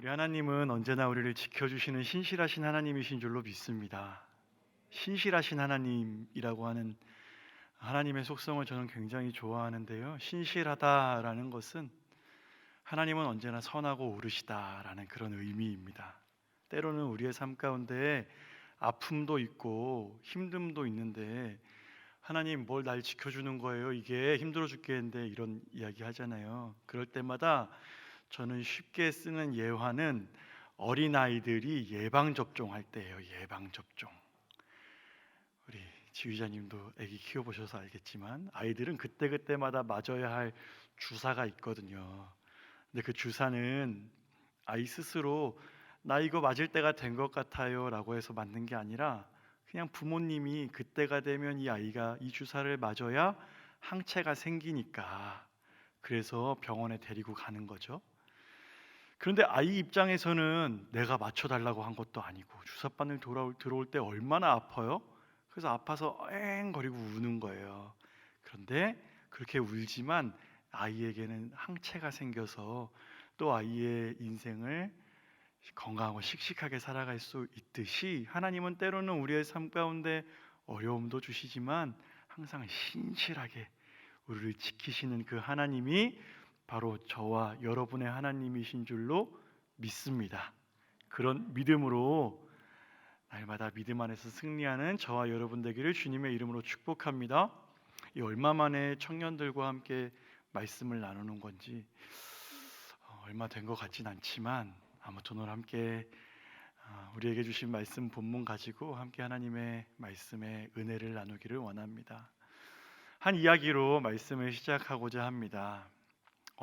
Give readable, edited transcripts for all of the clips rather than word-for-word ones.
우리 하나님은 언제나 우리를 지켜주시는 신실하신 하나님이신 줄로 믿습니다. 신실하신 하나님이라고 하는 하나님의 속성을 저는 굉장히 좋아하는데요. 신실하다라는 것은 하나님은 언제나 선하고 오르시다라는 그런 의미입니다. 때로는 우리의 삶 가운데 아픔도 있고 힘듦도 있는데 하나님 뭘 날 지켜주는 거예요? 이게 힘들어 죽겠는데 이런 이야기 하잖아요. 그럴 때마다 저는 쉽게 쓰는 예화는 어린아이들이 예방접종할 때예요. 예방접종. 우리 지휘자님도 아기 키워보셔서 알겠지만 아이들은 그때그때마다 맞아야 할 주사가 있거든요. 근데 그 주사는 아이 스스로 나 이거 맞을 때가 된 것 같아요 라고 해서 맞는 게 아니라 그냥 부모님이 그때가 되면 이 아이가 이 주사를 맞아야 항체가 생기니까 그래서 병원에 데리고 가는 거죠. 그런데 아이 입장에서는 내가 맞춰달라고 한 것도 아니고 주사바늘 들어올 때 얼마나 아파요? 그래서 아파서 앵거리고 우는 거예요. 그런데 그렇게 울지만 아이에게는 항체가 생겨서 또 아이의 인생을 건강하고 씩씩하게 살아갈 수 있듯이 하나님은 때로는 우리의 삶 가운데 어려움도 주시지만 항상 신실하게 우리를 지키시는 그 하나님이 바로 저와 여러분의 하나님이신 줄로 믿습니다. 그런 믿음으로 날마다 믿음 안에서 승리하는 저와 여러분 되기를 주님의 이름으로 축복합니다. 이 얼마 만에 청년들과 함께 말씀을 나누는 건지 얼마 된 것 같진 않지만 아무튼 오늘 함께 우리에게 주신 말씀 본문 가지고 함께 하나님의 말씀의 은혜를 나누기를 원합니다. 한 이야기로 말씀을 시작하고자 합니다.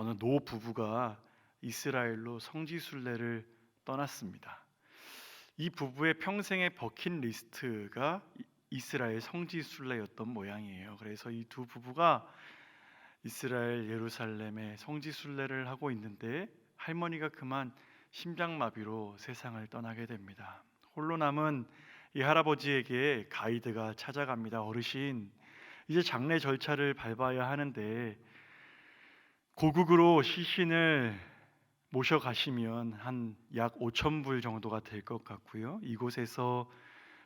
어느 노 부부가 이스라엘로 성지순례를 떠났습니다. 이 부부의 평생의 버킷리스트가 이스라엘 성지순례였던 모양이에요. 그래서 이 두 부부가 이스라엘 예루살렘에 성지순례를 하고 있는데 할머니가 그만 심장마비로 세상을 떠나게 됩니다. 홀로 남은 이 할아버지에게 가이드가 찾아갑니다. 어르신, 이제 장례 절차를 밟아야 하는데 고국으로 시신을 모셔가시면 한 약 5천 불 정도가 될 것 같고요. 이곳에서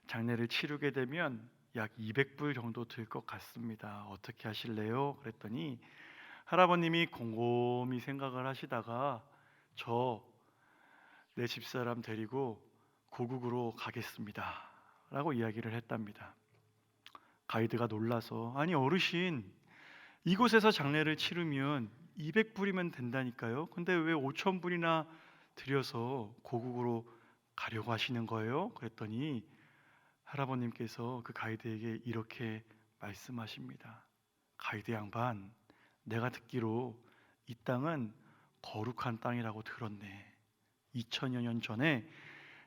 장례를 치르게 되면 약 200불 정도 들 것 같습니다. 어떻게 하실래요? 그랬더니 할아버님이 곰곰이 생각을 하시다가 내 집사람 데리고 고국으로 가겠습니다 라고 이야기를 했답니다. 가이드가 놀라서 아니 어르신, 이곳에서 장례를 치르면 200불이면 된다니까요. 근데 왜 5,000불이나 들여서 고국으로 가려고 하시는 거예요? 그랬더니 할아버님께서 그 가이드에게 이렇게 말씀하십니다. 가이드 양반, 내가 듣기로 이 땅은 거룩한 땅이라고 들었네. 2000여 년 전에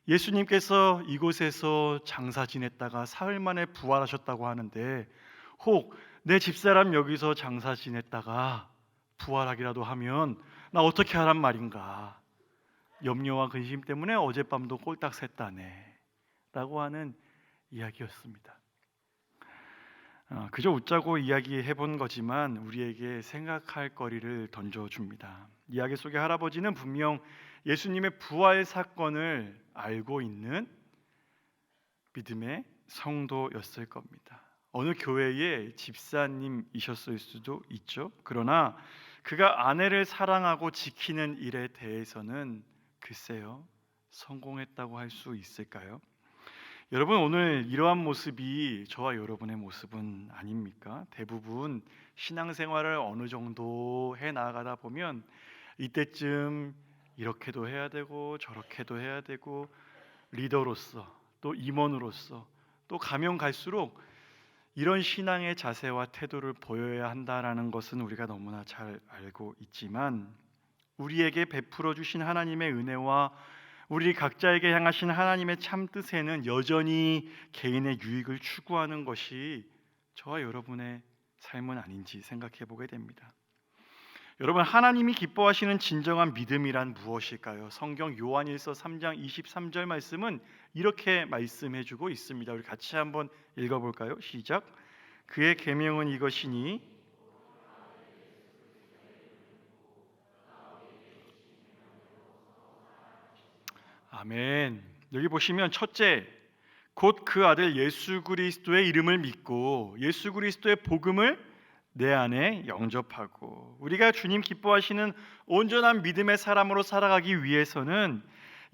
예수님께서 이곳에서 장사 지냈다가 사흘 만에 부활하셨다고 하는데 혹 내 집사람 여기서 장사 지냈다가 부활하기라도 하면 나 어떻게 하란 말인가. 염려와 근심 때문에 어젯밤도 꼴딱 샜다네 라고 하는 이야기였습니다. 그저 웃자고 이야기해 본 거지만 우리에게 생각할 거리를 던져줍니다. 이야기 속의 할아버지는 분명 예수님의 부활 사건을 알고 있는 믿음의 성도였을 겁니다. 어느 교회의 집사님이셨을 수도 있죠. 그러나 그가 아내를 사랑하고 지키는 일에 대해서는 글쎄요, 성공했다고 할 수 있을까요? 여러분, 오늘 이러한 모습이 저와 여러분의 모습은 아닙니까? 대부분 신앙생활을 어느 정도 해 나가다 보면 이때쯤 이렇게도 해야 되고 저렇게도 해야 되고 리더로서 또 임원으로서 또 가면 갈수록 이런 신앙의 자세와 태도를 보여야 한다라는 것은 우리가 너무나 잘 알고 있지만 우리에게 베풀어 주신 하나님의 은혜와 우리 각자에게 향하신 하나님의 참 뜻에는 여전히 개인의 유익을 추구하는 것이 저와 여러분의 삶은 아닌지 생각해 보게 됩니다. 여러분, 하나님이 기뻐하시는 진정한 믿음이란 무엇일까요? 성경 요한일서 3장 23절 말씀은 이렇게 말씀해 주고 있습니다. 우리 같이 한번 읽어볼까요? 시작. 그의 계명은 이것이니 아멘. 여기 보시면 첫째, 곧 그 아들 예수 그리스도의 이름을 믿고 예수 그리스도의 복음을 내 안에 영접하고, 우리가 주님 기뻐하시는 온전한 믿음의 사람으로 살아가기 위해서는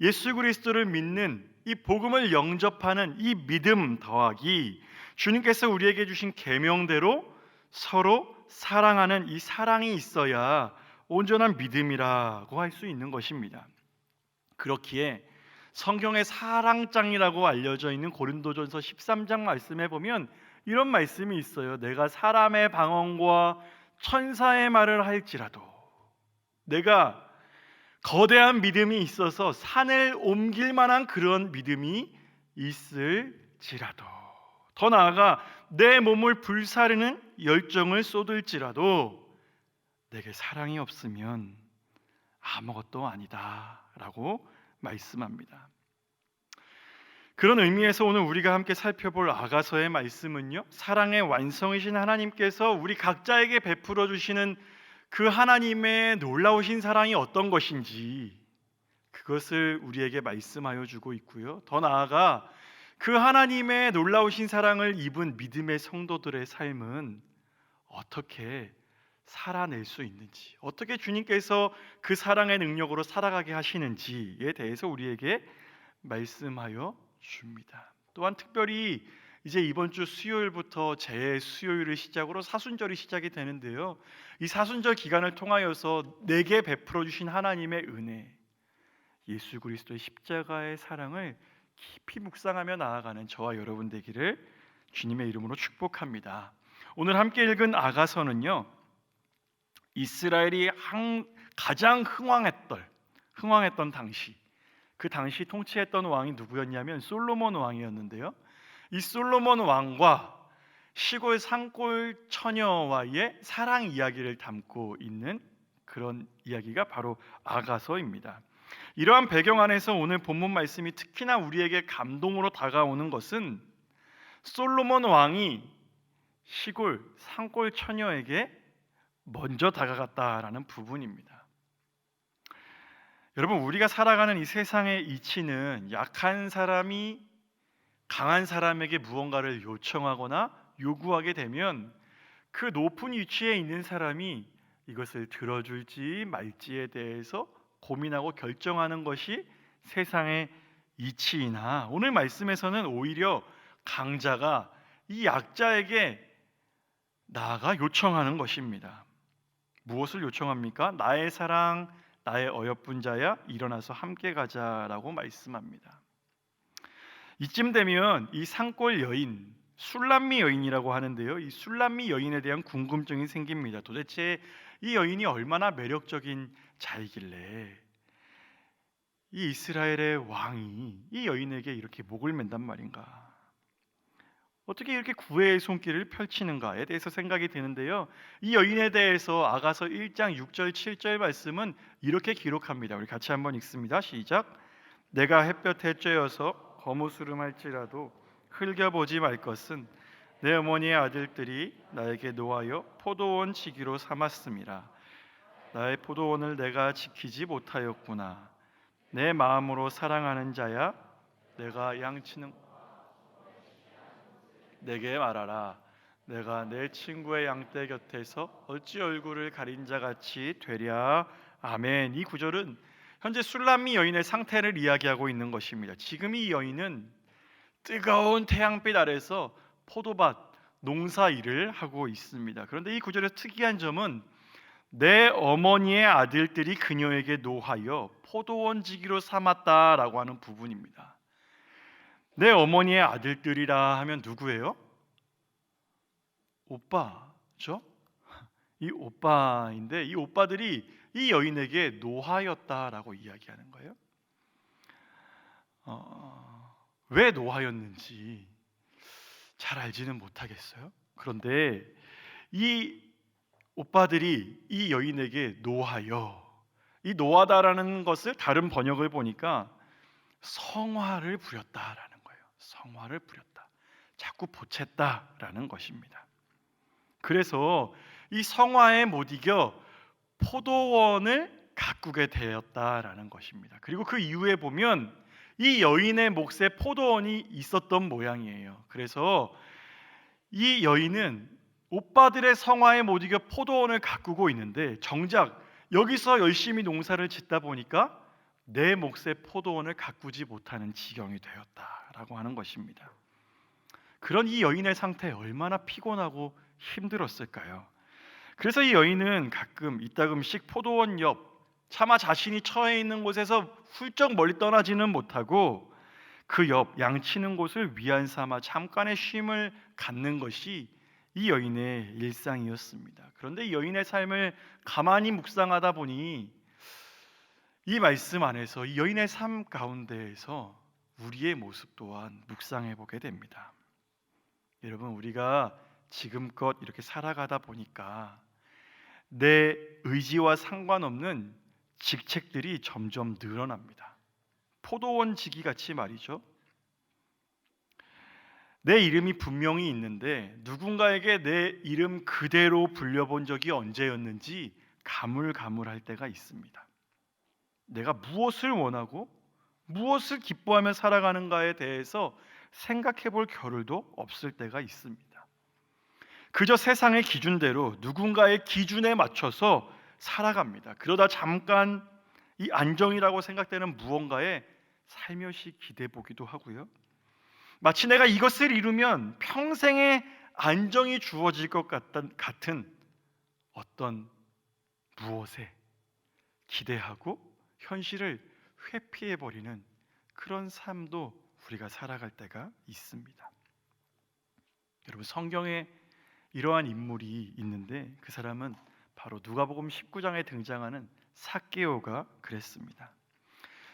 예수 그리스도를 믿는 이 복음을 영접하는 이 믿음 더하기 주님께서 우리에게 주신 계명대로 서로 사랑하는 이 사랑이 있어야 온전한 믿음이라고 할 수 있는 것입니다. 그렇기에 성경의 사랑장이라고 알려져 있는 고린도전서 13장 말씀에 보면 이런 말씀이 있어요. 내가 사람의 방언과 천사의 말을 할지라도, 내가 거대한 믿음이 있어서 산을 옮길 만한 그런 믿음이 있을지라도, 더 나아가 내 몸을 불사르는 열정을 쏟을지라도 내게 사랑이 없으면 아무것도 아니다 라고 말씀합니다. 그런 의미에서 오늘 우리가 함께 살펴볼 아가서의 말씀은요, 사랑의 완성이신 하나님께서 우리 각자에게 베풀어 주시는 그 하나님의 놀라우신 사랑이 어떤 것인지 그것을 우리에게 말씀하여 주고 있고요, 더 나아가 그 하나님의 놀라우신 사랑을 입은 믿음의 성도들의 삶은 어떻게 살아낼 수 있는지, 어떻게 주님께서 그 사랑의 능력으로 살아가게 하시는지에 대해서 우리에게 말씀하여 줍니다. 또한 특별히 이제 이번 주 수요일부터 제 수요일을 시작으로 사순절이 시작이 되는데요, 이 사순절 기간을 통하여서 내게 베풀어 주신 하나님의 은혜, 예수 그리스도의 십자가의 사랑을 깊이 묵상하며 나아가는 저와 여러분 되기를 주님의 이름으로 축복합니다. 오늘 함께 읽은 아가서는요, 이스라엘이 가장 흥왕했던 당시, 그 당시 통치했던 왕이 누구였냐면 솔로몬 왕이었는데요, 이 솔로몬 왕과 시골 산골 처녀와의 사랑 이야기를 담고 있는 그런 이야기가 바로 아가서입니다. 이러한 배경 안에서 오늘 본문 말씀이 특히나 우리에게 감동으로 다가오는 것은 솔로몬 왕이 시골 산골 처녀에게 먼저 다가갔다라는 부분입니다. 여러분, 우리가 살아가는 이 세상의 이치는 약한 사람이 강한 사람에게 무언가를 요청하거나 요구하게 되면 그 높은 위치에 있는 사람이 이것을 들어줄지 말지에 대해서 고민하고 결정하는 것이 세상의 이치이나, 오늘 말씀에서는 오히려 강자가 이 약자에게 나아가 요청하는 것입니다. 무엇을 요청합니까? 나의 사랑, 나의 어여쁜 자야, 일어나서 함께 가자라고 말씀합니다. 이쯤 되면 이 산골 여인, 술람미 여인이라고 하는데요, 이 술람미 여인에 대한 궁금증이 생깁니다. 도대체 이 여인이 얼마나 매력적인 자이길래 이 이스라엘의 왕이 이 여인에게 이렇게 목을 맨단 말인가, 어떻게 이렇게 구애의 손길을 펼치는가에 대해서 생각이 드는데요, 이 여인에 대해서 아가서 1장 6절 7절 말씀은 이렇게 기록합니다. 우리 같이 한번 읽습니다. 시작. 내가 햇볕에 쬐어서 거무스름할지라도 흘겨보지 말 것은 내 어머니의 아들들이 나에게 노하여 포도원 지기로 삼았음이라. 나의 포도원을 내가 지키지 못하였구나. 내 마음으로 사랑하는 자야, 내가 양치는 내게 말하라. 내가 내 친구의 양떼 곁에서 어찌 얼굴을 가린 자같이 되랴. 아멘. 이 구절은 현재 술람미 여인의 상태를 이야기하고 있는 것입니다. 지금 이 여인은 뜨거운 태양빛 아래서 포도밭 농사 일을 하고 있습니다. 그런데 이 구절의 특이한 점은 내 어머니의 아들들이 그녀에게 노하여 포도원 지기로 삼았다라고 하는 부분입니다. 내 어머니의 아들들이라 하면 누구예요? 오빠죠? 이 오빠인데, 이 오빠들이 이 여인에게 노하였다라고 이야기하는 거예요. 왜 노하였는지 잘 알지는 못하겠어요. 그런데 이 오빠들이 이 여인에게 노하여, 이 노하다라는 것을 다른 번역을 보니까 성화를 부렸다라는 거예요. 성화를 부렸다, 자꾸 보챘다라는 것입니다. 그래서 이 성화에 못 이겨 포도원을 가꾸게 되었다라는 것입니다. 그리고 그 이후에 보면 이 여인의 몫에 포도원이 있었던 모양이에요. 그래서 이 여인은 오빠들의 성화에 못 이겨 포도원을 가꾸고 있는데 정작 여기서 열심히 농사를 짓다 보니까 내 몫의 포도원을 가꾸지 못하는 지경이 되었다라고 하는 것입니다. 그런 이 여인의 상태 얼마나 피곤하고 힘들었을까요? 그래서 이 여인은 가끔 이따금씩 포도원 옆 차마 자신이 처해 있는 곳에서 훌쩍 멀리 떠나지는 못하고 그 옆 양치는 곳을 위안 삼아 잠깐의 쉼을 갖는 것이 이 여인의 일상이었습니다. 그런데 이 여인의 삶을 가만히 묵상하다 보니 이 말씀 안에서 이 여인의 삶 가운데에서 우리의 모습 또한 묵상해 보게 됩니다. 여러분, 우리가 지금껏 이렇게 살아가다 보니까 내 의지와 상관없는 직책들이 점점 늘어납니다. 포도원 지기 같이 말이죠. 내 이름이 분명히 있는데 누군가에게 내 이름 그대로 불려본 적이 언제였는지 가물가물할 때가 있습니다. 내가 무엇을 원하고 무엇을 기뻐하며 살아가는가에 대해서 생각해 볼 겨를도 없을 때가 있습니다. 그저 세상의 기준대로 누군가의 기준에 맞춰서 살아갑니다. 그러다 잠깐 이 안정이라고 생각되는 무언가에 살며시 기대 보기도 하고요. 마치 내가 이것을 이루면 평생의 안정이 주어질 것 같은 어떤 무엇에 기대하고 현실을 회피해 버리는 그런 삶도 우리가 살아갈 때가 있습니다. 여러분, 성경에 이러한 인물이 있는데 그 사람은 바로 누가복음 19장에 등장하는 삭개오가 그랬습니다.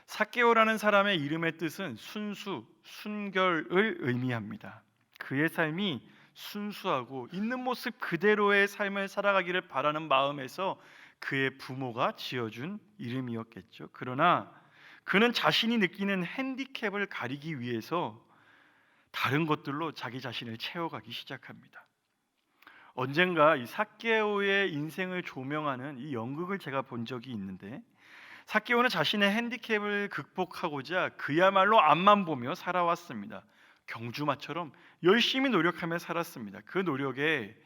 삭개오라는 사람의 이름의 뜻은 순수, 순결을 의미합니다. 그의 삶이 순수하고 있는 모습 그대로의 삶을 살아가기를 바라는 마음에서 그의 부모가 지어준 이름이었겠죠. 그러나 그는 자신이 느끼는 핸디캡을 가리기 위해서 다른 것들로 자기 자신을 채워가기 시작합니다. 언젠가 이 삭개오의 인생을 조명하는 이 연극을 제가 본 적이 있는데 삭개오는 자신의 핸디캡을 극복하고자 그야말로 앞만 보며 살아왔습니다. 경주마처럼 열심히 노력하며 살았습니다. 그 노력에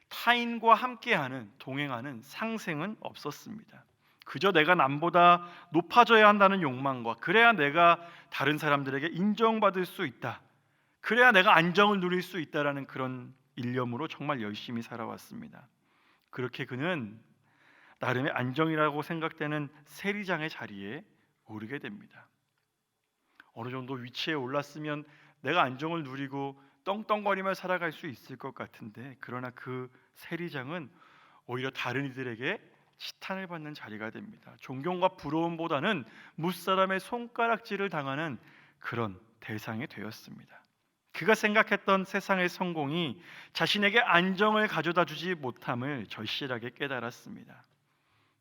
타인과 함께하는 동행하는 상생은 없었습니다. 그저 내가 남보다 높아져야 한다는 욕망과 그래야 내가 다른 사람들에게 인정받을 수 있다, 그래야 내가 안정을 누릴 수 있다라는 그런 일념으로 정말 열심히 살아왔습니다. 그렇게 그는 나름의 안정이라고 생각되는 세리장의 자리에 오르게 됩니다. 어느 정도 위치에 올랐으면 내가 안정을 누리고 떵떵거리며 살아갈 수 있을 것 같은데, 그러나 그 세리장은 오히려 다른 이들에게 치탄을 받는 자리가 됩니다. 존경과 부러움보다는 무사람의 손가락질을 당하는 그런 대상이 되었습니다. 그가 생각했던 세상의 성공이 자신에게 안정을 가져다 주지 못함을 절실하게 깨달았습니다.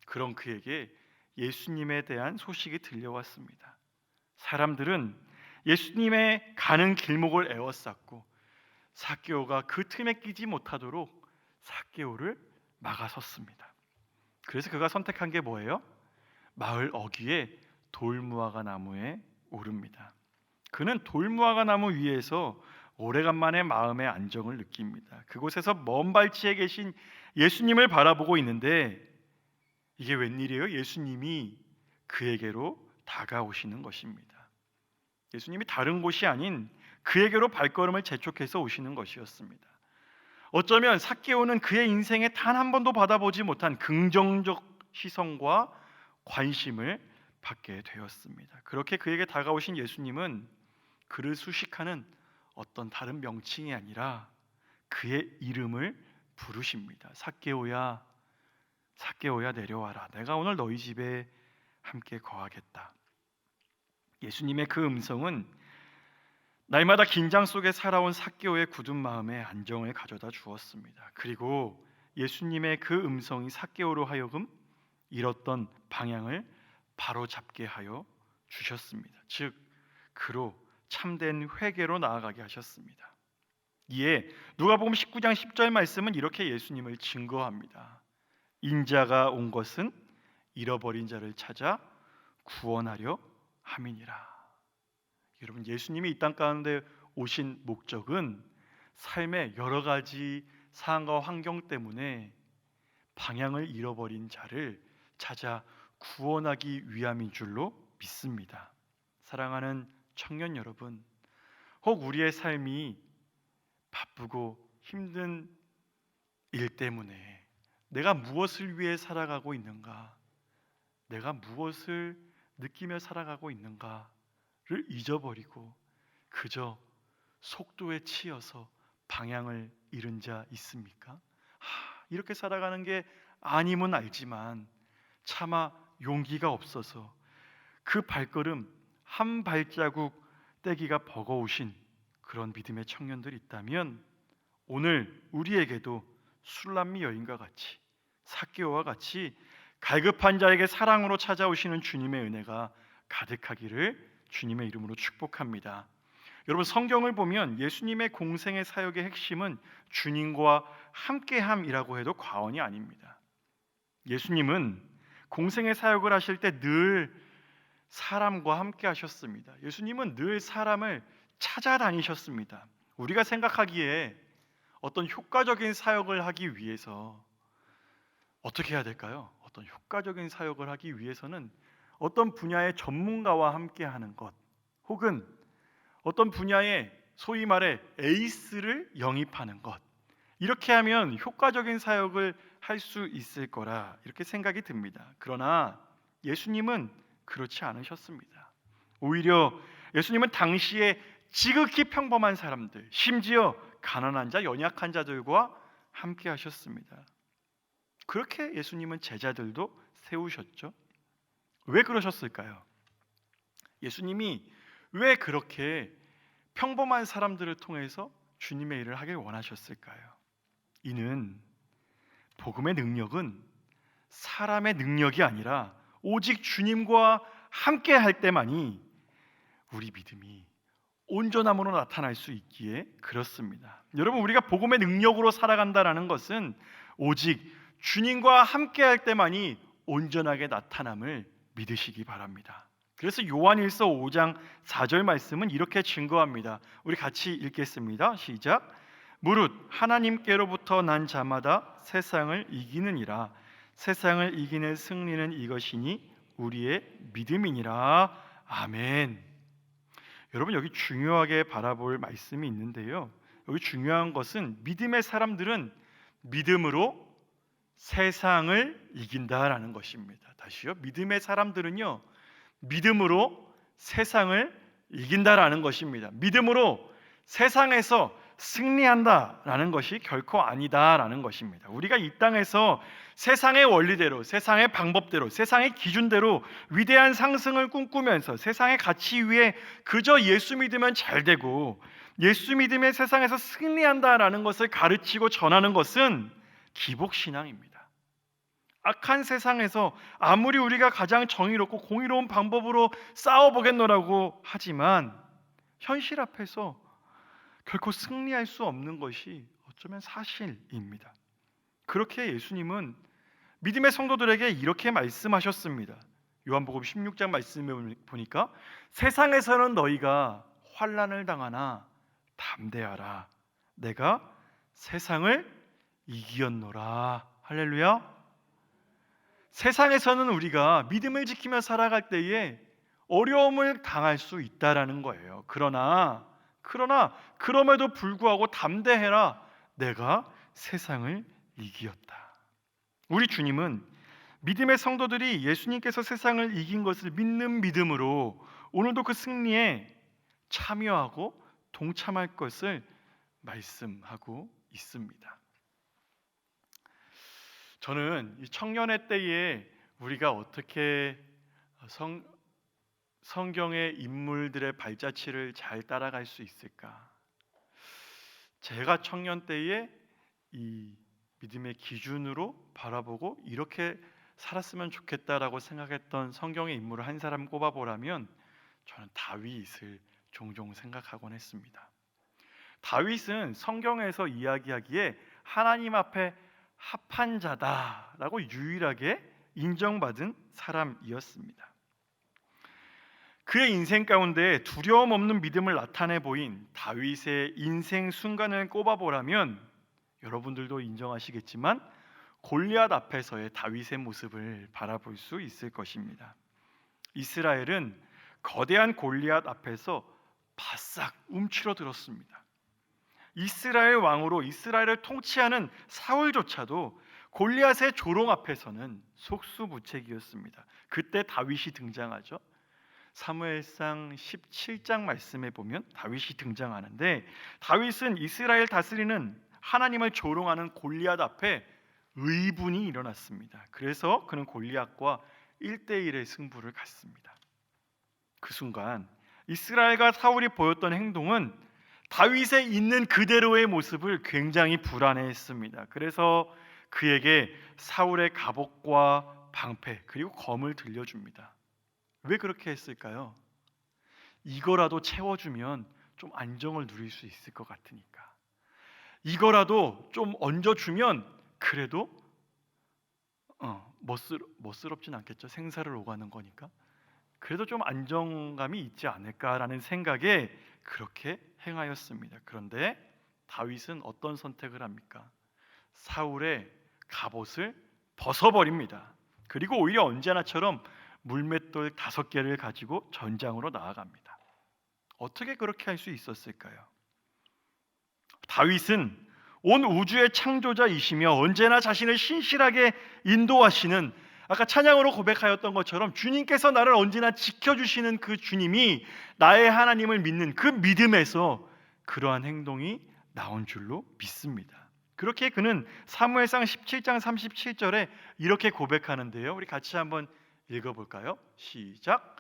그런 그에게 예수님에 대한 소식이 들려왔습니다. 사람들은 예수님의 가는 길목을 에워쌌고 삭개오가 그 틈에 끼지 못하도록 삭개오를 막아섰습니다. 그래서 그가 선택한 게 뭐예요? 마을 어귀에 돌무화과 나무에 오릅니다. 그는 돌무화과 나무 위에서 오래간만에 마음의 안정을 느낍니다. 그곳에서 먼 발치에 계신 예수님을 바라보고 있는데 이게 웬일이에요? 예수님이 그에게로 다가오시는 것입니다. 예수님이 다른 곳이 아닌 그에게로 발걸음을 재촉해서 오시는 것이었습니다. 어쩌면 삭개오는 그의 인생에 단 한 번도 받아보지 못한 긍정적 시선과 관심을 받게 되었습니다. 그렇게 그에게 다가오신 예수님은 그를 수식하는 어떤 다른 명칭이 아니라 그의 이름을 부르십니다. 삭개오야, 삭개오야, 내려와라. 내가 오늘 너희 집에 함께 거하겠다. 예수님의 그 음성은 날마다 긴장 속에 살아온 삭개오의 굳은 마음에 안정을 가져다 주었습니다. 그리고 예수님의 그 음성이 삭개오로 하여금 잃었던 방향을 바로잡게 하여 주셨습니다. 즉 그로 참된 회개로 나아가게 하셨습니다. 이에 누가복음 19장 10절 말씀은 이렇게 예수님을 증거합니다. 인자가 온 것은 잃어버린 자를 찾아 구원하려 함이니라. 여러분, 예수님이 이 땅 가운데 오신 목적은 삶의 여러 가지 상황과 환경 때문에 방향을 잃어버린 자를 찾아 구원하기 위함인 줄로 믿습니다. 사랑하는 청년 여러분, 혹 우리의 삶이 바쁘고 힘든 일 때문에 내가 무엇을 위해 살아가고 있는가, 내가 무엇을 느끼며 살아가고 있는가를 잊어버리고 그저 속도에 치여서 방향을 잃은 자 있습니까? 이렇게 살아가는 게 아님은 알지만 차마 용기가 없어서 그 발걸음 한 발자국 떼기가 버거우신 그런 믿음의 청년들이 있다면 오늘 우리에게도 술람미 여인과 같이, 삭개오와 같이 갈급한 자에게 사랑으로 찾아오시는 주님의 은혜가 가득하기를 주님의 이름으로 축복합니다. 여러분, 성경을 보면 예수님의 공생의 사역의 핵심은 주님과 함께함이라고 해도 과언이 아닙니다. 예수님은 공생의 사역을 하실 때 늘 사람과 함께 하셨습니다. 예수님은 늘 사람을 찾아다니셨습니다. 우리가 생각하기에 어떤 효과적인 사역을 하기 위해서 어떻게 해야 될까요? 어떤 효과적인 사역을 하기 위해서는 어떤 분야의 전문가와 함께 하는 것, 혹은 어떤 분야의 소위 말해 에이스를 영입하는 것, 이렇게 하면 효과적인 사역을 할 수 있을 거라 이렇게 생각이 듭니다. 그러나 예수님은 그렇지 않으셨습니다. 오히려 예수님은 당시에 지극히 평범한 사람들, 심지어 가난한 자, 연약한 자들과 함께 하셨습니다. 그렇게 예수님은 제자들도 세우셨죠. 왜 그러셨을까요? 예수님이 왜 그렇게 평범한 사람들을 통해서 주님의 일을 하길 원하셨을까요? 이는 복음의 능력은 사람의 능력이 아니라 오직 주님과 함께 할 때만이 우리 믿음이 온전함으로 나타날 수 있기에 그렇습니다. 여러분, 우리가 복음의 능력으로 살아간다는 것은 오직 주님과 함께 할 때만이 온전하게 나타남을 믿으시기 바랍니다. 그래서 요한일서 5장 4절 말씀은 이렇게 증거합니다. 우리 같이 읽겠습니다. 시작. 무릇 하나님께로부터 난 자마다 세상을 이기느니라. 세상을 이기는 승리는 이것이니 우리의 믿음이니라. 아멘. 여러분, 여기 중요하게 바라볼 말씀이 있는데요, 여기 중요한 것은 믿음의 사람들은 믿음으로 세상을 이긴다라는 것입니다. 다시요, 믿음의 사람들은요 믿음으로 세상을 이긴다라는 것입니다. 믿음으로 세상에서 승리한다라는 것이 결코 아니다라는 것입니다. 우리가 이 땅에서 세상의 원리대로, 세상의 방법대로, 세상의 기준대로 위대한 상승을 꿈꾸면서 세상의 가치 위에 그저 예수 믿으면 잘 되고 예수 믿음의 세상에서 승리한다라는 것을 가르치고 전하는 것은 기복신앙입니다. 악한 세상에서 아무리 우리가 가장 정의롭고 공의로운 방법으로 싸워보겠노라고 하지만 현실 앞에서 결코 승리할 수 없는 것이 어쩌면 사실입니다. 그렇게 예수님은 믿음의 성도들에게 이렇게 말씀하셨습니다. 요한복음 16장 말씀을 보니까 세상에서는 너희가 환난을 당하나 담대하라. 내가 세상을 이기었노라. 할렐루야. 세상에서는 우리가 믿음을 지키며 살아갈 때에 어려움을 당할 수 있다라는 거예요. 그러나 그럼에도 불구하고 담대해라. 내가 세상을 이기었다. 우리 주님은 믿음의 성도들이 예수님께서 세상을 이긴 것을 믿는 믿음으로 오늘도 그 승리에 참여하고 동참할 것을 말씀하고 있습니다. 저는 이 청년의 때에 우리가 어떻게 성경의 인물들의 발자취를 잘 따라갈 수 있을까? 제가 청년 때에 이 믿음의 기준으로 바라보고 이렇게 살았으면 좋겠다라고 생각했던 성경의 인물을 한 사람 꼽아보라면 저는 다윗을 종종 생각하곤 했습니다. 다윗은 성경에서 이야기하기에 하나님 앞에 합한 자다라고 유일하게 인정받은 사람이었습니다. 그의 인생 가운데 두려움 없는 믿음을 나타내 보인 다윗의 인생 순간을 꼽아보라면 여러분들도 인정하시겠지만 골리앗 앞에서의 다윗의 모습을 바라볼 수 있을 것입니다. 이스라엘은 거대한 골리앗 앞에서 바싹 움츠러들었습니다. 이스라엘 왕으로 이스라엘을 통치하는 사울조차도 골리앗의 조롱 앞에서는 속수무책이었습니다. 그때 다윗이 등장하죠. 사무엘상 17장 말씀에 보면 다윗이 등장하는데, 다윗은 이스라엘 다스리는 하나님을 조롱하는 골리앗 앞에 의분이 일어났습니다. 그래서 그는 골리앗과 1대1의 승부를 갖습니다. 그 순간 이스라엘과 사울이 보였던 행동은 다윗의 있는 그대로의 모습을 굉장히 불안해했습니다. 그래서 그에게 사울의 갑옷과 방패 그리고 검을 들려줍니다. 왜 그렇게 했을까요? 이거라도 채워주면 좀 안정을 누릴 수 있을 것 같으니까. 이거라도 좀 얹어주면 그래도 멋스럽진 않겠죠. 생사를 오가는 거니까. 그래도 좀 안정감이 있지 않을까라는 생각에 그렇게 행하였습니다. 그런데 다윗은 어떤 선택을 합니까? 사울의 갑옷을 벗어버립니다. 그리고 오히려 언제나처럼 물맷돌 5개를 가지고 전장으로 나아갑니다. 어떻게 그렇게 할 수 있었을까요? 다윗은 온 우주의 창조자이시며 언제나 자신을 신실하게 인도하시는, 아까 찬양으로 고백하였던 것처럼 주님께서 나를 언제나 지켜주시는 그 주님이 나의 하나님을 믿는 그 믿음에서 그러한 행동이 나온 줄로 믿습니다. 그렇게 그는 사무엘상 17장 37절에 이렇게 고백하는데요. 우리 같이 한번 읽어볼까요? 시작.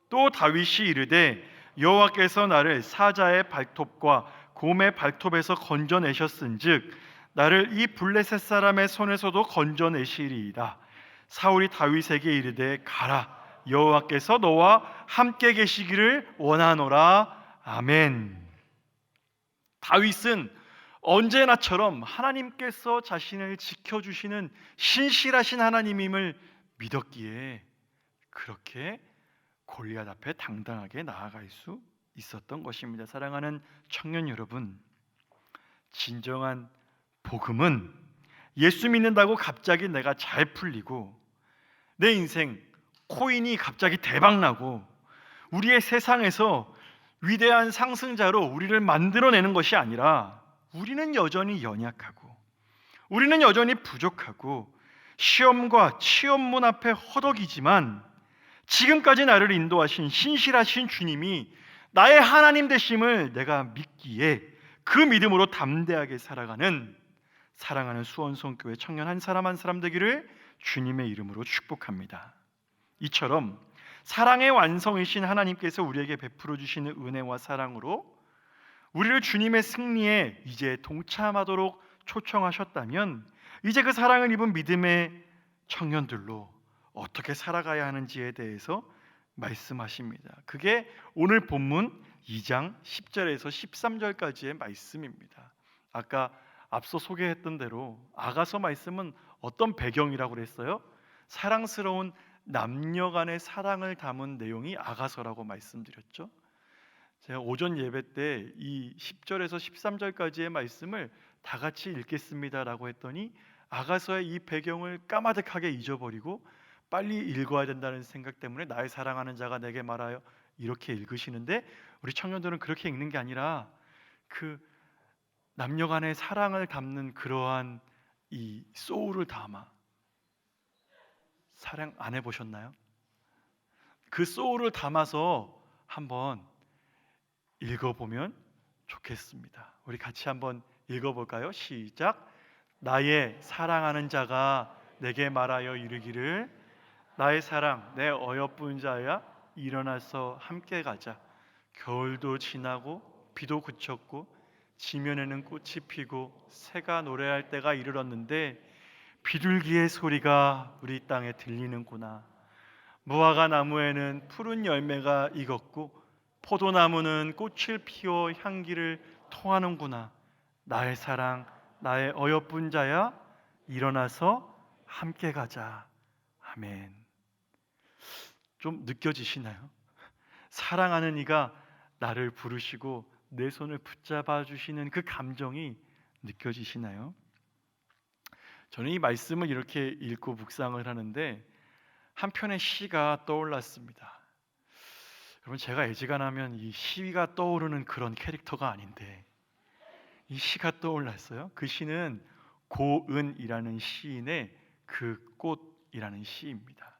또 다윗이 이르되 여호와께서 나를 사자의 발톱과 곰의 발톱에서 건져내셨은즉 나를 이 블레셋 사람의 손에서도 건져내시리이다. 사울이 다윗에게 이르되 가라, 여호와께서 너와 함께 계시기를 원하노라. 아멘. 다윗은 언제나처럼 하나님께서 자신을 지켜주시는 신실하신 하나님임을 믿었기에 그렇게 골리앗 앞에 당당하게 나아갈 수 있었던 것입니다. 사랑하는 청년 여러분, 진정한 복음은 예수 믿는다고 갑자기 내가 잘 풀리고 내 인생 코인이 갑자기 대박나고 우리의 세상에서 위대한 상승자로 우리를 만들어내는 것이 아니라, 우리는 여전히 연약하고 우리는 여전히 부족하고 시험과 취업문 앞에 허덕이지만 지금까지 나를 인도하신 신실하신 주님이 나의 하나님 되심을 내가 믿기에 그 믿음으로 담대하게 살아가는 사랑하는 수원성교회 청년 한 사람 한 사람 되기를 주님의 이름으로 축복합니다. 이처럼 사랑의 완성이신 하나님께서 우리에게 베풀어 주시는 은혜와 사랑으로 우리를 주님의 승리에 이제 동참하도록 초청하셨다면, 이제 그 사랑을 입은 믿음의 청년들로 어떻게 살아가야 하는지에 대해서 말씀하십니다. 그게 오늘 본문 2장 10절에서 13절까지의 말씀입니다. 아까 앞서 소개했던 대로 아가서 말씀은 어떤 배경이라고 그랬어요? 사랑스러운 남녀 간의 사랑을 담은 내용이 아가서라고 말씀드렸죠. 제가 오전 예배 때 이 10절에서 13절까지의 말씀을 다 같이 읽겠습니다라고 했더니 아가서의 이 배경을 까마득하게 잊어버리고 빨리 읽어야 된다는 생각 때문에 나의 사랑하는 자가 내게 말하여 이렇게 읽으시는데, 우리 청년들은 그렇게 읽는 게 아니라 그 남녀 간의 사랑을 담는 그러한 이 소울을 담아, 사랑 안 해보셨나요? 그 소울을 담아서 한번 읽어보면 좋겠습니다. 우리 같이 한번 읽어볼까요? 시작. 나의 사랑하는 자가 내게 말하여 이르기를 나의 사랑 내 어여쁜 자야 일어나서 함께 가자. 겨울도 지나고 비도 그쳤고 지면에는 꽃이 피고 새가 노래할 때가 이르렀는데 비둘기의 소리가 우리 땅에 들리는구나. 무화과 나무에는 푸른 열매가 익었고 포도나무는 꽃을 피워 향기를 통하는구나. 나의 사랑 나의 어여쁜 자야 일어나서 함께 가자. 아멘. 좀 느껴지시나요? 사랑하는 이가 나를 부르시고 내 손을 붙잡아 주시는 그 감정이 느껴지시나요? 저는 이 말씀을 이렇게 읽고 묵상을 하는데 한 편의 시가 떠올랐습니다. 여러분, 제가 애지간하면 이 시가 떠오르는 그런 캐릭터가 아닌데 이 시가 떠올랐어요. 그 시는 고은이라는 시인의 그 꽃이라는 시입니다.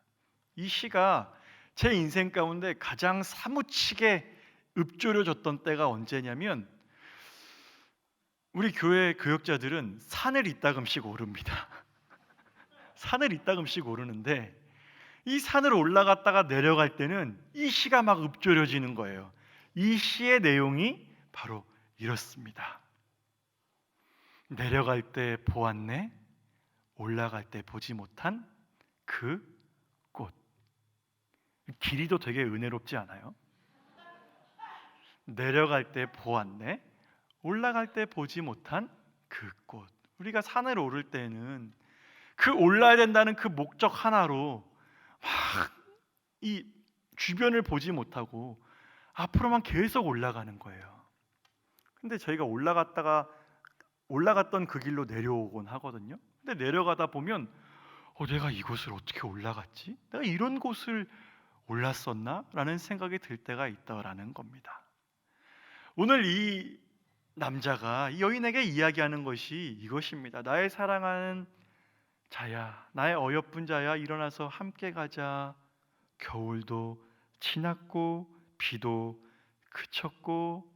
이 시가 제 인생 가운데 가장 사무치게 읊조려졌던 때가 언제냐면, 우리 교회 교역자들은 산을 이따금씩 오릅니다. 산을 이따금씩 오르는데 이 산을 올라갔다가 내려갈 때는 이 시가 막 읊조려지는 거예요. 이 시의 내용이 바로 이렇습니다. 내려갈 때 보았네, 올라갈 때 보지 못한 그 꽃. 길이도 되게 은혜롭지 않아요? 내려갈 때 보았네, 올라갈 때 보지 못한 그 꽃. 우리가 산을 오를 때는 그 올라야 된다는 그 목적 하나로 막 이 주변을 보지 못하고 앞으로만 계속 올라가는 거예요. 근데 저희가 올라갔던 그 길로 내려오곤 하거든요. 근데 내려가다 보면 내가 이곳을 어떻게 올라갔지? 내가 이런 곳을 올랐었나? 라는 생각이 들 때가 있다라는 겁니다. 오늘 이 남자가 이 여인에게 이야기하는 것이 이것입니다. 나의 사랑하는 자야, 나의 어여쁜 자야, 일어나서 함께 가자. 겨울도 지났고 비도 그쳤고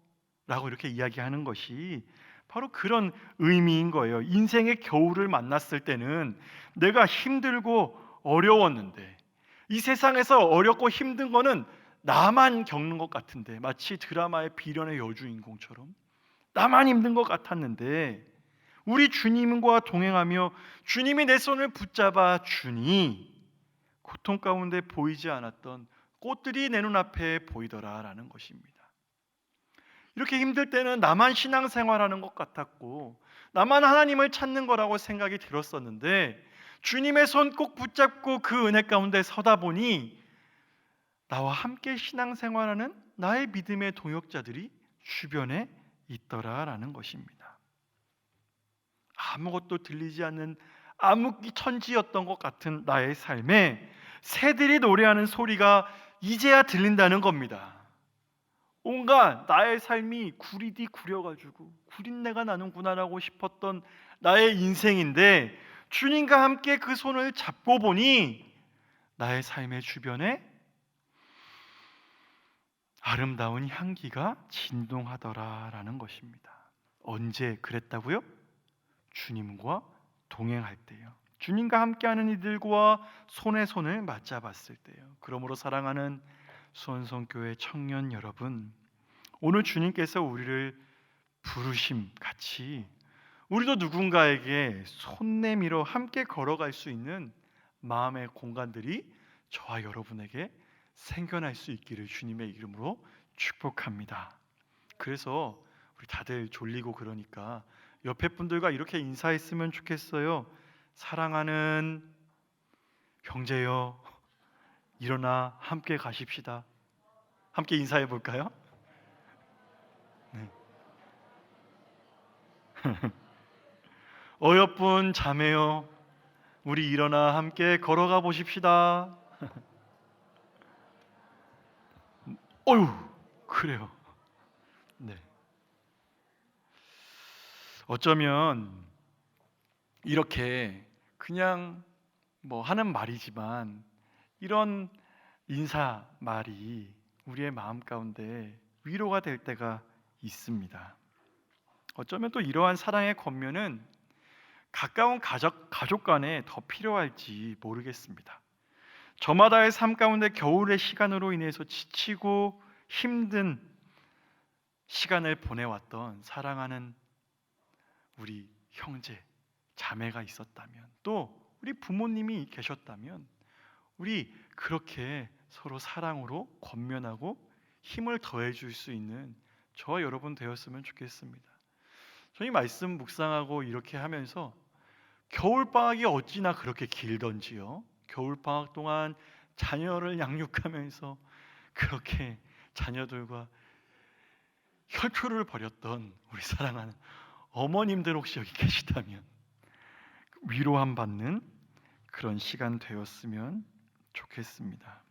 라고 이렇게 이야기하는 것이 바로 그런 의미인 거예요. 인생의 겨울을 만났을 때는 내가 힘들고 어려웠는데, 이 세상에서 어렵고 힘든 거는 나만 겪는 것 같은데, 마치 드라마의 비련의 여주인공처럼 나만 힘든 것 같았는데, 우리 주님과 동행하며 주님이 내 손을 붙잡아 주니 고통 가운데 보이지 않았던 꽃들이 내 눈앞에 보이더라라는 것입니다. 이렇게 힘들 때는 나만 신앙생활하는 것 같았고 나만 하나님을 찾는 거라고 생각이 들었었는데, 주님의 손 꼭 붙잡고 그 은혜 가운데 서다 보니 나와 함께 신앙생활하는 나의 믿음의 동역자들이 주변에 있더라라는 것입니다. 아무것도 들리지 않는 암흑천지였던 것 같은 나의 삶에 새들이 노래하는 소리가 이제야 들린다는 겁니다. 온갖 나의 삶이 구리디 구려가지고 구린내가 나는구나라고 싶었던 나의 인생인데, 주님과 함께 그 손을 잡고 보니 나의 삶의 주변에 아름다운 향기가 진동하더라라는 것입니다. 언제 그랬다고요? 주님과 동행할 때요. 주님과 함께하는 이들과 손에 손을 맞잡았을 때요. 그러므로 사랑하는 수원성교회 청년 여러분, 오늘 주님께서 우리를 부르심 같이 우리도 누군가에게 손 내밀어 함께 걸어갈 수 있는 마음의 공간들이 저와 여러분에게 생겨날 수 있기를 주님의 이름으로 축복합니다. 그래서 우리 다들 졸리고 그러니까 옆에 분들과 이렇게 인사했으면 좋겠어요. 사랑하는 형제여, 일어나 함께 가십시다. 함께 인사해 볼까요? 네. 어여쁜 자매여, 우리 일어나 함께 걸어가 보십시다. 어휴, 그래요. 네. 어쩌면 이렇게 그냥 뭐 하는 말이지만 이런 인사 말이 우리의 마음 가운데 위로가 될 때가 있습니다. 어쩌면 또 이러한 사랑의 권면은 가까운 가족 간에 더 필요할지 모르겠습니다. 저마다의 삶 가운데 겨울의 시간으로 인해서 지치고 힘든 시간을 보내왔던 사랑하는 우리 형제, 자매가 있었다면, 또 우리 부모님이 계셨다면 우리 그렇게 서로 사랑으로 권면하고 힘을 더해 줄 수 있는 저와 여러분 되었으면 좋겠습니다. 저희 말씀 묵상하고 이렇게 하면서 겨울방학이 어찌나 그렇게 길던지요. 겨울방학 동안 자녀를 양육하면서 그렇게 자녀들과 혈투를 벌였던 우리 사랑하는 어머님들 혹시 여기 계시다면 위로함 받는 그런 시간 되었으면 좋겠습니다.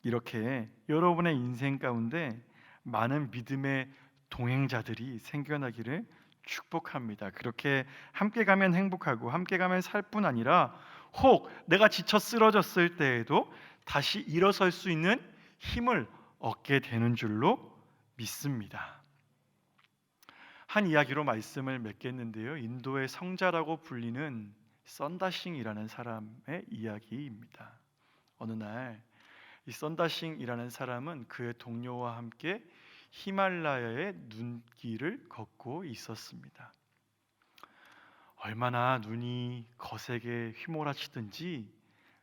이렇게 여러분의 인생 가운데 많은 믿음의 동행자들이 생겨나기를 축복합니다. 그렇게 함께 가면 행복하고 함께 가면 살 뿐 아니라 혹 내가 지쳐 쓰러졌을 때에도 다시 일어설 수 있는 힘을 얻게 되는 줄로 믿습니다. 한 이야기로 말씀을 맺겠는데요. 인도의 성자라고 불리는 썬다싱이라는 사람의 이야기입니다. 어느 날 이 썬다싱이라는 사람은 그의 동료와 함께 히말라야의 눈길을 걷고 있었습니다. 얼마나 눈이 거세게 휘몰아치든지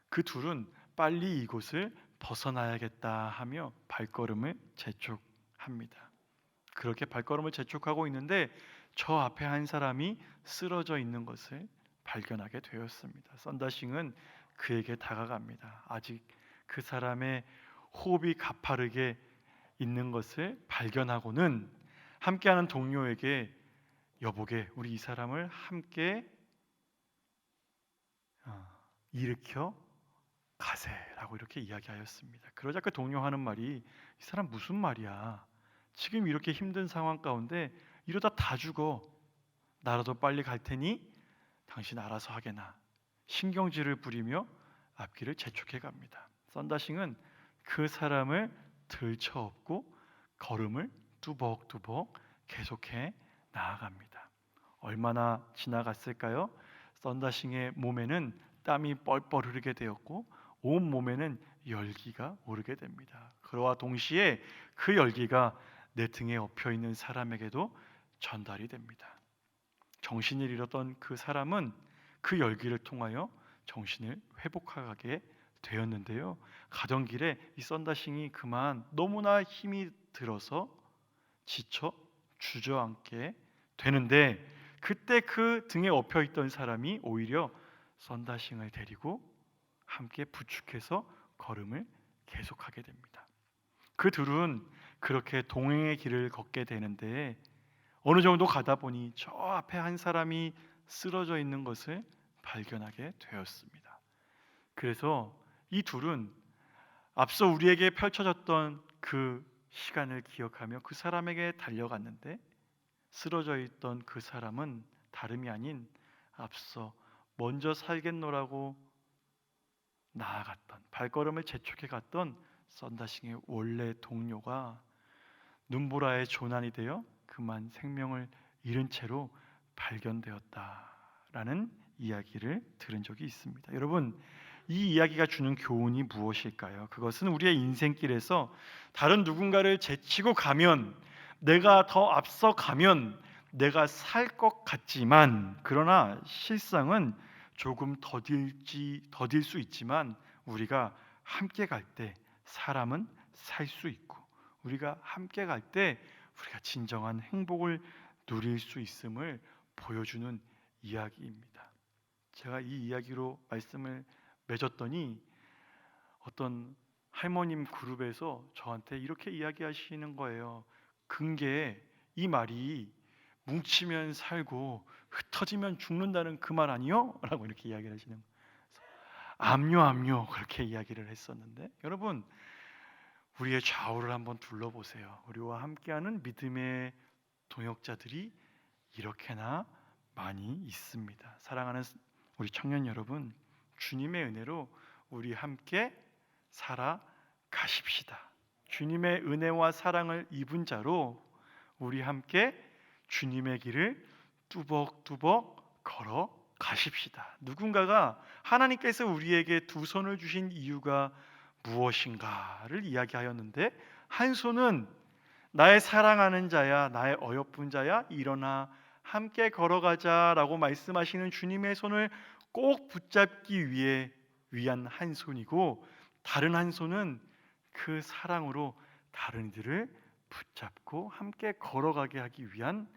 그 둘은 빨리 이곳을 벗어나야겠다 하며 발걸음을 재촉합니다. 그렇게 발걸음을 재촉하고 있는데 저 앞에 한 사람이 쓰러져 있는 것을 발견하게 되었습니다. 썬다싱은 그에게 다가갑니다. 아직 그 사람의 호흡이 가파르게 있는 것을 발견하고는 함께하는 동료에게 여보게 우리 이 사람을 함께 일으켜 가세라고 이렇게 이야기하였습니다. 그러자 그 동료하는 말이 이 사람 무슨 말이야? 지금 이렇게 힘든 상황 가운데 이러다 다 죽어. 나라도 빨리 갈 테니 당신 알아서 하게나. 신경질을 부리며 앞길을 재촉해 갑니다. 썬다싱은 그 사람을 들쳐업고 걸음을 뚜벅뚜벅 계속해 나아갑니다. 얼마나 지나갔을까요? 썬다싱의 몸에는 땀이 뻘뻘 흐르게 되었고 온 몸에는 열기가 오르게 됩니다. 그와 동시에 그 열기가 내 등에 엎여 있는 사람에게도 전달이 됩니다. 정신을 잃었던 그 사람은 그 열기를 통하여 정신을 회복하게 되었는데요. 가던 길에 이 썬다싱이 그만 너무나 힘이 들어서 지쳐 주저앉게 되는데 그때 그 등에 엎여 있던 사람이 오히려 썬다싱을 데리고 함께 부축해서 걸음을 계속하게 됩니다. 그 둘은 그렇게 동행의 길을 걷게 되는데 어느 정도 가다 보니 저 앞에 한 사람이 쓰러져 있는 것을 발견하게 되었습니다. 그래서 이 둘은 앞서 우리에게 펼쳐졌던 그 시간을 기억하며 그 사람에게 달려갔는데 쓰러져 있던 그 사람은 다름이 아닌 앞서 먼저 살겠노라고 나아갔던 발걸음을 재촉해 갔던 썬다싱의 원래 동료가 눈보라의 조난이 되어 그만 생명을 잃은 채로 발견되었다라는 이야기를 들은 적이 있습니다. 여러분, 이 이야기가 주는 교훈이 무엇일까요? 그것은 우리의 인생길에서 다른 누군가를 제치고 가면 내가 더 앞서 가면 내가 살 것 같지만 그러나 실상은 조금 더딜 수 있지만 우리가 함께 갈 때 사람은 살 수 있고 우리가 함께 갈 때 우리가 진정한 행복을 누릴 수 있음을 보여주는 이야기입니다. 제가 이 이야기로 말씀을 맺었더니 어떤 할머님 그룹에서 저한테 이렇게 이야기하시는 거예요. 근게 이 말이 뭉치면 살고 흩어지면 죽는다는 그 말 아니요? 라고 이렇게 이야기를 하시는 거예요. 암요 그렇게 이야기를 했었는데 여러분 우리의 좌우를 한번 둘러보세요. 우리와 함께하는 믿음의 동역자들이 이렇게나 많이 있습니다. 사랑하는 우리 청년 여러분, 주님의 은혜로 우리 함께 살아가십시다. 주님의 은혜와 사랑을 입은 자로 우리 함께 주님의 길을 뚜벅뚜벅 걸어 가십시다. 누군가가 하나님께서 우리에게 두 손을 주신 이유가 무엇인가를 이야기하였는데 한 손은 나의 사랑하는 자야, 나의 어여쁜 자야, 일어나 함께 걸어가자라고 말씀하시는 주님의 손을 꼭 붙잡기 위한 한 손이고 다른 한 손은 그 사랑으로 다른 이들을 붙잡고 함께 걸어가게 하기 위한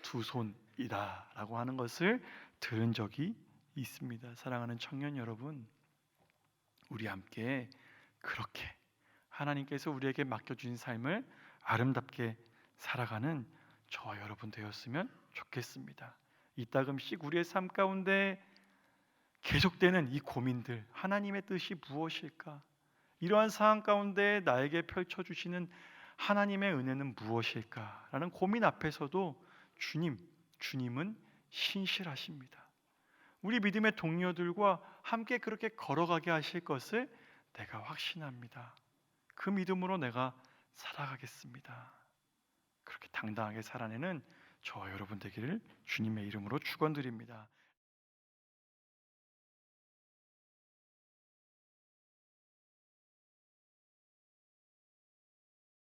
두 손이다라고 하는 것을 들은 적이 있습니다. 사랑하는 청년 여러분, 우리 함께 그렇게 하나님께서 우리에게 맡겨주신 삶을 아름답게 살아가는 저와 여러분 되었으면 좋겠습니다. 이따금씩 우리의 삶 가운데 계속되는 이 고민들, 하나님의 뜻이 무엇일까? 이러한 상황 가운데 나에게 펼쳐주시는 하나님의 은혜는 무엇일까? 라는 고민 앞에서도 주님은 신실하십니다. 우리 믿음의 동료들과 함께 그렇게 걸어가게 하실 것을 내가 확신합니다. 그 믿음으로 내가 살아가겠습니다. 그렇게 당당하게 살아내는 저와 여러분 되기를 주님의 이름으로 축원드립니다.